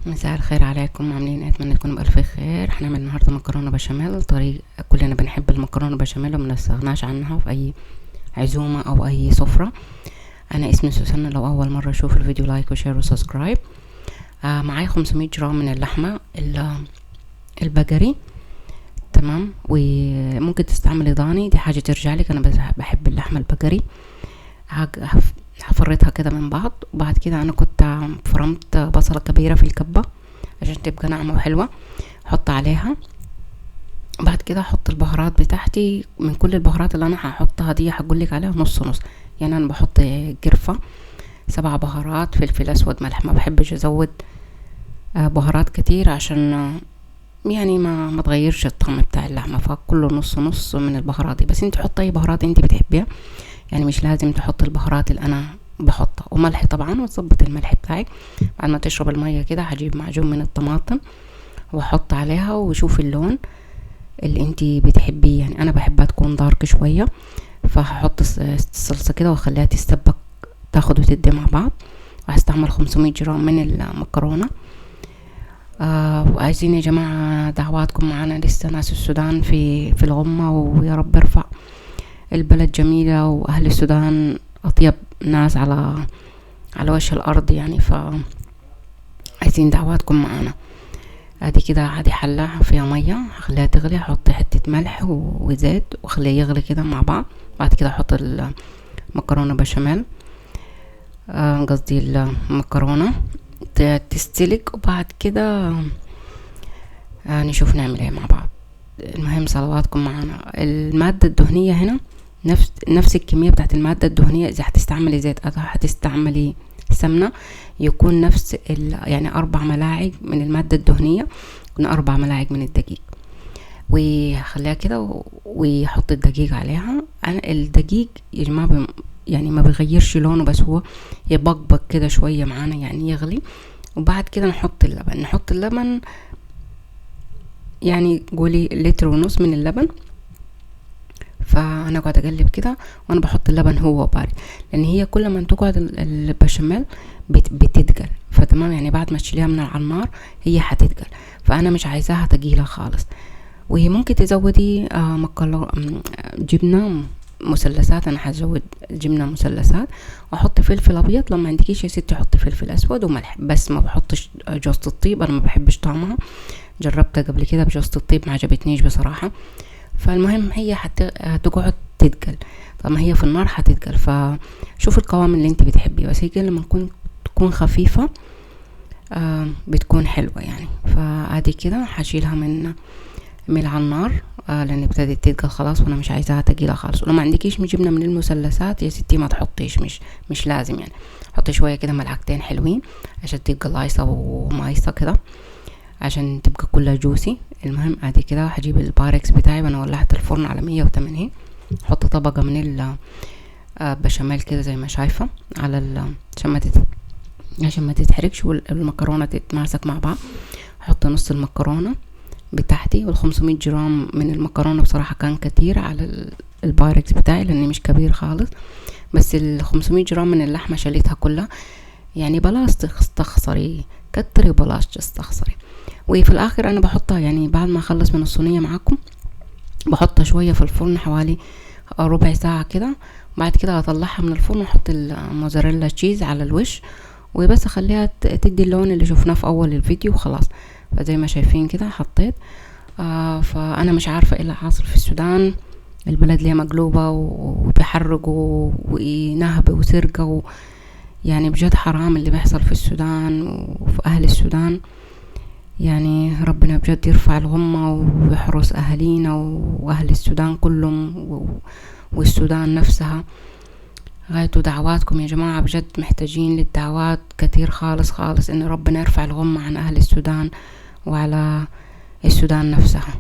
مساء الخير عليكم، عاملين ايه؟ اتمنى تكونوا بألف خير. هنعمل النهارده مكرونه بشاميل. طريق كلنا بنحب المكرونه بشاميل وما نستغناش عنها في اي عزومه او اي سفره. انا اسمي سوسنة. لو اول مره اشوف الفيديو لايك وشير وسبسكرايب. معايا 500 جرام من اللحمه البقري، تمام. وممكن تستعملي ضاني، دي حاجه ترجع لك. انا بحب اللحمه البقري. هفرطها كده من بعض. وبعد كده انا كنت فرمت بصلة كبيرة في الكبة عشان تبقى ناعمة وحلوة، احط عليها. بعد كده احط البهارات بتاعتي. من كل البهارات اللي انا هحطها دي هقولك عليها نص نص. يعني انا بحط قرفة، 7 بهارات، فلفل اسود، ملح. ما بحبش ازود بهارات كتير عشان يعني ما تغيرش الطعم بتاع اللحمة، فكله نص نص من البهارات دي. بس انت حطي اي بهارات انت بتحبيها، يعني مش لازم تحط البهارات اللي انا بحطها. وملح طبعا، وتظبط الملح بتاعك. بعد ما تشرب المية كده هجيب معجون من الطماطم واحط عليها، وشوف اللون اللي انتي بتحبيه. يعني انا بحبها تكون دارك شوية، فهحط الصلصة كده واخليها تستبك، تاخد وتدي مع بعض. وهستعمل 500 جرام من المكرونة. وعايزين يا جماعة دعواتكم معنا. لسه ناس السودان في الغمة، ويا رب ارفع البلد جميلة، واهل السودان اطيب ناس على وجه الارض يعني. عايزين دعواتكم معانا. ادي كده هذه حلة فيها مية، هخليها تغلي. احط حتة ملح وزيت واخليه يغلي كده مع بعض. بعد كده احط المكرونة بشاميل، قصدي المكرونة تستلك. وبعد كده نشوف نعمل ايه مع بعض. المهم صلواتكم معانا. المادة الدهنية هنا نفس الكمية بتاعت المادة الدهنية. اذا هتستعملي زيت او هتستعملي سمنة، يكون نفس يعني 4 ملاعق من المادة الدهنية، يكون 4 ملاعق من الدقيق. وخليها كده ويحط الدقيق عليها. الدقيق يا جماعة يعني ما بيغيرش لونه، بس هو يبقبق كده شوية معانا، يعني يغلي. وبعد كده نحط اللبن يعني قولي 1.5 لتر من اللبن. فانا قاعده اقلب كده وانا بحط اللبن هو بارد، لان هي كل ما تقعد البشاميل بتتقل. فتمام، يعني بعد ما تشيليها من على النار هي هتتقل، فانا مش عايزاها تقيله خالص. وهي ممكن تزودي جبنه مثلثات. انا هزود جبنه مثلثات، واحط فلفل ابيض. لما عندكيش يا ستي حطي فلفل اسود وملح بس. ما بحطش جوزة الطيب، انا ما بحبش طعمها. جربتها قبل كده بجوزة الطيب، ما عجبتنيش بصراحه. فالمهم هي هتقعد تتقل. طبعا هي في النار هتتقل. فشوف القوام اللي انت بتحبيه، بس هي لما تكون خفيفة بتكون حلوة يعني. فادي كده هشيلها من على النار، لان ابتدت تتقل خلاص، وانا مش عايزاها تقيلة خالص. ولو ما عندكيش جبنة من المثلثات يا ستي ما تحطيش، مش لازم يعني. حطي شوية كده، ملعقتين حلوين، عشان تبقى لايصة ومايصة كده، عشان تبقى كلها جوسي. المهم ادي كده هجيب الباركس بتاعي، وانا ولعت الفرن على 180. احط طبقة من البشاميل كده زي ما شايفة على عشان ما تتحرقش والمكرونة تتماسك مع بعض. احط نص المكرونة بتاعتي. وال500 جرام من المكرونة بصراحة كان كتير على الباركس بتاعي، لاني مش كبير خالص. بس 500 جرام من اللحمة شليتها كلها. يعني بلاش تستخسري، كتري بلاش تستخسري. وفي الاخر انا بحطها، يعني بعد ما اخلص من الصينية معاكم بحطها شوية في الفرن حوالي ربع ساعة كده. بعد كده اطلعها من الفرن واحط الموزاريلا تشيز على الوش، وبس اخليها تدي اللون اللي شفناه في اول الفيديو وخلاص. فزي ما شايفين كده حطيت. فانا مش عارفة ايه اللي حاصل في السودان. البلد ليه مقلوبة وبيحرقوا ونهب وسرقة يعني بجد حرام اللي بيحصل في السودان وفي اهل السودان. يعني ربنا بجد يرفع الغمة ويحرس اهالينا واهل السودان كلهم والسودان نفسها. غايتوا دعواتكم يا جماعة، بجد محتاجين للدعوات كتير خالص خالص، ان ربنا يرفع الغمة عن اهل السودان وعلى السودان نفسها.